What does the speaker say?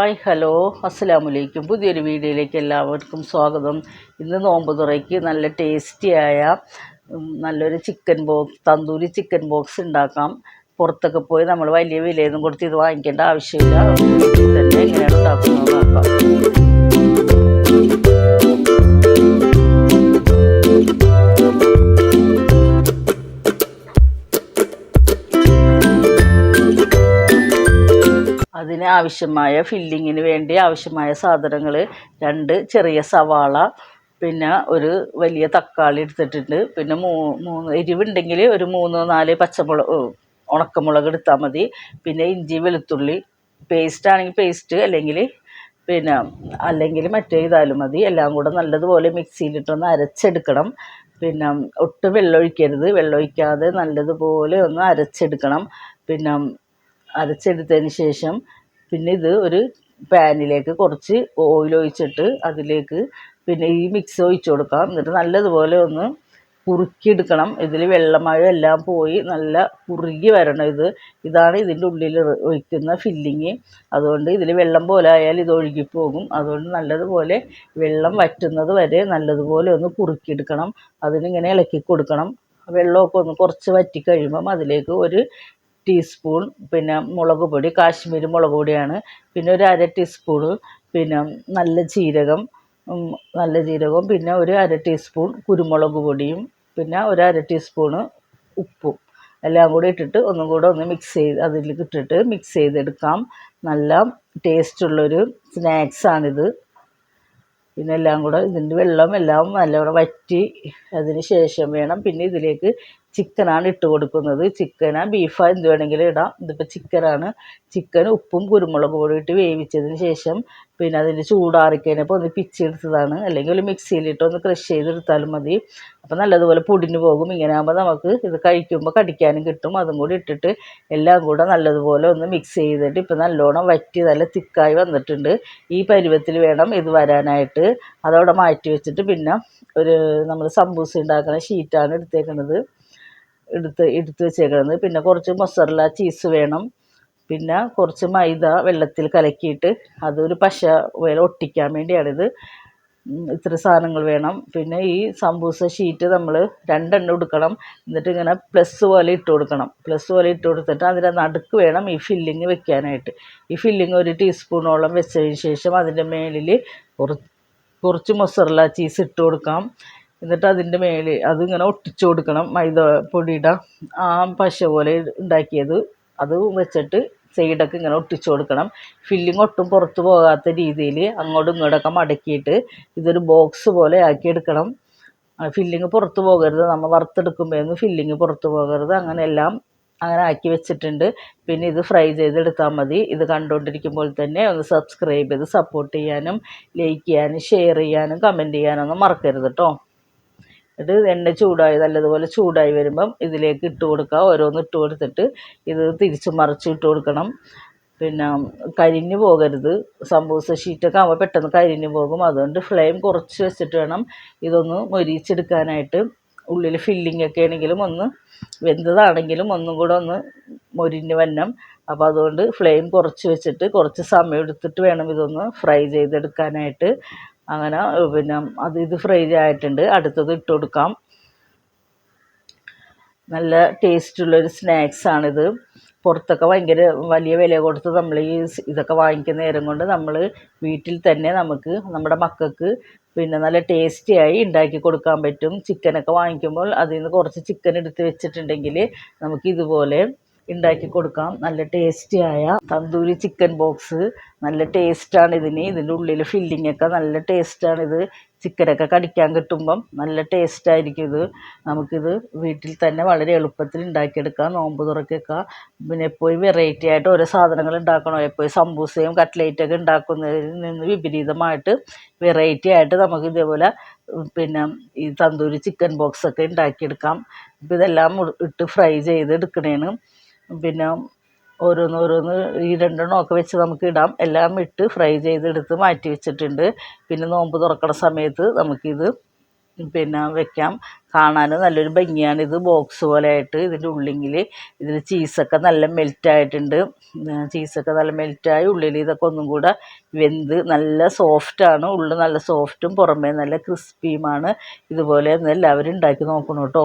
Hi hello അസ്സലാമലൈക്കും. പുതിയൊരു വീഡിയോയിലേക്ക് എല്ലാവർക്കും സ്വാഗതം. ഇന്ന് നോമ്പ് തുറയ്ക്ക് നല്ല ടേസ്റ്റിയായ നല്ലൊരു തന്തൂരി ചിക്കൻ ബോക്സ് ഉണ്ടാക്കാം. പുറത്തൊക്കെ പോയി നമ്മൾ വലിയ വിലയൊന്നും കൊടുത്ത് ഇത് വാങ്ങിക്കേണ്ട ആവശ്യമില്ല. വീട്ടിൽ തന്നെ എങ്ങനെയാണ് ഉണ്ടാക്കുന്നത് നോക്കാം. അതിന് ആവശ്യമായ ഫില്ലിങ്ങിന് വേണ്ടി ആവശ്യമായ സാധനങ്ങൾ 2 ചെറിയ സവാള, പിന്നെ ഒരു വലിയ തക്കാളി എടുത്തിട്ടുണ്ട്. പിന്നെ മൂന്ന് എരിവുണ്ടെങ്കിൽ ഒരു 3-4 പച്ചമുളക് ഉണക്കമുളക് എടുത്താൽ മതി. പിന്നെ ഇഞ്ചി വെളുത്തുള്ളി പേസ്റ്റ് ആണെങ്കിൽ പേസ്റ്റ്, അല്ലെങ്കിൽ മറ്റേ ഇതായാലും മതി. എല്ലാം കൂടെ നല്ലതുപോലെ മിക്സിയിലിട്ടൊന്ന് അരച്ചെടുക്കണം. പിന്നെ ഒട്ടും വെള്ളമൊഴിക്കരുത്. വെള്ളമൊഴിക്കാതെ നല്ലതുപോലെ ഒന്ന് അരച്ചെടുക്കണം. പിന്നെ അരച്ചെടുത്തതിന് ശേഷം പിന്നെ ഇത് ഒരു പാനിലേക്ക് കുറച്ച് ഓയിൽ ഒഴിച്ചിട്ട് അതിലേക്ക് പിന്നെ ഈ മിക്സ് ഒഴിച്ചു കൊടുക്കാം. എന്നിട്ട് നല്ലതുപോലെ ഒന്ന് കുറുക്കിയെടുക്കണം. ഇതിൽ വെള്ളമയം എല്ലാം പോയി നല്ല കുറുകി വരണം. ഇതാണ് ഇതിൻ്റെ ഉള്ളിൽ ഒഴിക്കുന്ന ഫില്ലിങ്. അതുകൊണ്ട് ഇതിൽ വെള്ളം പോലെ ആയാൽ ഇത് ഒഴുകിപ്പോകും. അതുകൊണ്ട് നല്ലതുപോലെ വെള്ളം വറ്റുന്നത് വരെ നല്ലതുപോലെ ഒന്ന് കുറുക്കിയെടുക്കണം. അതിനിങ്ങനെ ഇളക്കി കൊടുക്കണം. വെള്ളമൊക്കെ ഒന്ന് കുറച്ച് വറ്റി കഴിയുമ്പം അതിലേക്ക് ഒരു ടീസ്പൂൺ പിന്നെ മുളക് പൊടി, കാശ്മീരി മുളക് പൊടിയാണ്. പിന്നെ ഒരു 1/2 ടീസ്പൂണ് പിന്നെ നല്ല ജീരകം, പിന്നെ ഒരു 1/2 ടീസ്പൂൺ കുരുമുളക് പൊടിയും, പിന്നെ ഒരു 1/2 ടീസ്പൂണ് ഉപ്പും എല്ലാം കൂടി ഇട്ടിട്ട് ഒന്നും കൂടെ ഒന്ന് അതിലേക്ക് ഇട്ടിട്ട് മിക്സ് ചെയ്തെടുക്കാം. നല്ല ടേസ്റ്റുള്ളൊരു സ്നാക്സാണിത്. പിന്നെ എല്ലാം കൂടെ ഇതിൻ്റെ വെള്ളം എല്ലാം നല്ലവണ്ണം വറ്റി അതിന് ശേഷം വേണം പിന്നെ ഇതിലേക്ക് ചിക്കനാണ് ഇട്ട് കൊടുക്കുന്നത്. ചിക്കനാ ബീഫാ എന്ത് വേണമെങ്കിലും ഇടാം. ഇതിപ്പോൾ ചിക്കനാണ്. ചിക്കൻ ഉപ്പും കുരുമുളക് പൊടി ഇട്ട് വേവിച്ചതിന് ശേഷം പിന്നെ അതിൻ്റെ ചൂടാറിക്കഴിഞ്ഞപ്പോൾ ഒന്ന് പിച്ചെടുത്തതാണ്. അല്ലെങ്കിൽ ഒരു മിക്സിയിലിട്ട് ഒന്ന് ക്രഷ് ചെയ്തെടുത്താലും മതി. അപ്പോൾ നല്ലതുപോലെ പൊടിഞ്ഞു പോകും. ഇങ്ങനെ ആകുമ്പോൾ നമുക്ക് ഇത് കഴിക്കുമ്പോൾ കടിക്കാനും കിട്ടും. അതും കൂടി ഇട്ടിട്ട് എല്ലാം കൂടെ നല്ലതുപോലെ ഒന്ന് മിക്സ് ചെയ്തിട്ട് ഇപ്പോൾ നല്ലോണം വറ്റി നല്ല തിക്കായി വന്നിട്ടുണ്ട്. ഈ പരുവത്തിൽ വേണം ഇത് വരാനായിട്ട്. അതവിടെ മാറ്റി വെച്ചിട്ട് പിന്നെ നമ്മൾ സമൂസ ഉണ്ടാക്കുന്ന ഷീറ്റാണ് എടുത്ത് വെച്ചേക്കുന്നത്. പിന്നെ കുറച്ച് മൊസറല്ല ചീസ് വേണം. പിന്നെ കുറച്ച് മൈദ വെള്ളത്തിൽ കലക്കിയിട്ട് അതൊരു പശ പോലെ ഒട്ടിക്കാൻ വേണ്ടിയാണിത്. ഇത്ര സാധനങ്ങൾ വേണം. പിന്നെ ഈ സമൂസ ഷീറ്റ് നമ്മൾ 2 എണ്ണം എടുക്കണം. എന്നിട്ട് ഇങ്ങനെ പ്ലസ് പോലെ ഇട്ട് കൊടുത്തിട്ട് അതിൻ്റെ നടുക്ക് വേണം ഈ ഫില്ലിങ് വെക്കാനായിട്ട്. ഈ ഫില്ലിങ് ഒരു ടീസ്പൂണോളം വെച്ചതിന് ശേഷം അതിൻ്റെ മേലിൽ കുറച്ച് മൊസറല്ല ചീസ് ഇട്ട് കൊടുക്കാം. എന്നിട്ട് അതിൻ്റെ മേലെ അതിങ്ങനെ ഒട്ടിച്ചു കൊടുക്കണം. മൈദ പൊടിയുടെ ആ പശ പോലെ ഉണ്ടാക്കിയത് അത് വെച്ചിട്ട് സൈഡൊക്കെ ഇങ്ങനെ ഒട്ടിച്ചു കൊടുക്കണം. ഫില്ലിങ് ഒട്ടും പുറത്ത് പോകാത്ത രീതിയിൽ അങ്ങോട്ടും ഇങ്ങോട്ടൊക്കെ മടക്കിയിട്ട് ഇതൊരു ബോക്സ് പോലെ ആക്കിയെടുക്കണം. ഫില്ലിങ് പുറത്ത് പോകരുത്. നമ്മൾ വറുത്തെടുക്കുമ്പോഴൊന്നും ഫില്ലിങ് പുറത്ത് പോകരുത്. അങ്ങനെ ആക്കി വെച്ചിട്ടുണ്ട്. പിന്നെ ഇത് ഫ്രൈ ചെയ്തെടുത്താൽ മതി. ഇത് കണ്ടുകൊണ്ടിരിക്കുമ്പോൾ തന്നെ ഒന്ന് സബ്സ്ക്രൈബ് ചെയ്ത് സപ്പോർട്ട് ചെയ്യാനും ലൈക്ക് ചെയ്യാനും ഷെയർ ചെയ്യാനും കമൻറ്റ് ചെയ്യാനൊന്നും മറക്കരുത് കേട്ടോ. ഇത് നല്ലതുപോലെ ചൂടായി വരുമ്പം ഇതിലേക്ക് ഇട്ട് കൊടുക്കുക. ഓരോന്ന് ഇട്ട് കൊടുത്തിട്ട് ഇത് തിരിച്ച് മറിച്ച് ഇട്ട് കൊടുക്കണം. പിന്നെ കരിഞ്ഞു പോകരുത്. സമൂസ ഷീറ്റൊക്കെ ആകുമ്പോൾ പെട്ടെന്ന് കരിഞ്ഞു പോകും. അതുകൊണ്ട് ഫ്ലെയിം കുറച്ച് വെച്ചിട്ട് വേണം ഇതൊന്ന് മൊരിച്ചെടുക്കാനായിട്ട്. ഉള്ളിൽ ഫില്ലിംഗ് ഒക്കെ ആണെങ്കിലും ഒന്ന് വെന്തതാണെങ്കിലും ഒന്നും കൂടെ ഒന്ന് മൊരിഞ്ഞ് വരണം. അപ്പോൾ അതുകൊണ്ട് ഫ്ലെയിം കുറച്ച് വെച്ചിട്ട് കുറച്ച് സമയം എടുത്തിട്ട് വേണം ഇതൊന്ന് ഫ്രൈ ചെയ്തെടുക്കാനായിട്ട്. അങ്ങനെ പിന്നെ ഇത് ഫ്രൈ ആയിട്ടുണ്ട്. അടുത്തത് ഇട്ട് കൊടുക്കാം. നല്ല ടേസ്റ്റുള്ളൊരു സ്നാക്സാണിത്. പുറത്തൊക്കെ ഭയങ്കര വലിയ വില കൊടുത്ത് നമ്മൾ ഇതൊക്കെ വാങ്ങിക്കുന്ന നേരം കൊണ്ട് നമ്മൾ വീട്ടിൽ തന്നെ നമുക്ക് നമ്മുടെ മക്കൾക്ക് പിന്നെ നല്ല ടേസ്റ്റിയായി ഉണ്ടാക്കി കൊടുക്കാൻ പറ്റും. ചിക്കനൊക്കെ വാങ്ങിക്കുമ്പോൾ അതിൽ നിന്ന് കുറച്ച് ചിക്കൻ എടുത്ത് വെച്ചിട്ടുണ്ടെങ്കിൽ നമുക്ക് ഇതുപോലെ ഉണ്ടാക്കി കൊടുക്കാം. നല്ല ടേസ്റ്റിയായ തന്തൂരി ചിക്കൻ ബോക്സ്. നല്ല ടേസ്റ്റാണ് ഇതിൻ്റെ ഉള്ളിൽ ഫില്ലിങ്ങൊക്കെ നല്ല ടേസ്റ്റാണിത്. ചിക്കനൊക്കെ കടിക്കാൻ കിട്ടുമ്പം നല്ല ടേസ്റ്റായിരിക്കും നമുക്കിത് വീട്ടിൽ തന്നെ വളരെ എളുപ്പത്തിൽ ഉണ്ടാക്കിയെടുക്കാം. നോമ്പ് തുറക്കൊക്കെ പിന്നെ എപ്പോഴും വെറൈറ്റി ആയിട്ട് ഓരോ സാധനങ്ങൾ ഉണ്ടാക്കണോ, എപ്പോഴും സമൂസയും കട്ട്ലേറ്റൊക്കെ ഉണ്ടാക്കുന്നതിൽ നിന്ന് വിപരീതമായിട്ട് വെറൈറ്റി ആയിട്ട് നമുക്ക് ഇതേപോലെ പിന്നെ ഈ തന്തൂരി ചിക്കൻ ബോക്സൊക്കെ ഉണ്ടാക്കിയെടുക്കാം. ഇപ്പം ഇതെല്ലാം ഇട്ട് ഫ്രൈ ചെയ്ത് എടുക്കണേന് പിന്നെ ഓരോന്ന് ഈ 2 എണ്ണമൊക്കെ വെച്ച് നമുക്ക് ഇടാം. എല്ലാം ഇട്ട് ഫ്രൈ ചെയ്തെടുത്ത് മാറ്റി വെച്ചിട്ടുണ്ട്. പിന്നെ നോമ്പ് തുറക്കണ സമയത്ത് നമുക്കിത് പിന്നെ വെക്കാം. കാണാൻ നല്ലൊരു ഭംഗിയാണ്. ഇത് ബോക്സ് പോലെ ആയിട്ട് ഇതിൻ്റെ ഉള്ളിൽ ഇതിൽ ചീസൊക്കെ നല്ല മെൽറ്റായിട്ടുണ്ട്. ചീസൊക്കെ നല്ല മെൽറ്റായി ഉള്ളിൽ ഇതൊക്കെ ഒന്നും കൂടെ വെന്ത് നല്ല സോഫ്റ്റാണ്. ഉള്ളിൽ നല്ല സോഫ്റ്റും പുറമേ നല്ല ക്രിസ്പിയുമാണ്. ഇതുപോലെ ഒന്ന് എല്ലാവരും ഉണ്ടാക്കി നോക്കണം കേട്ടോ.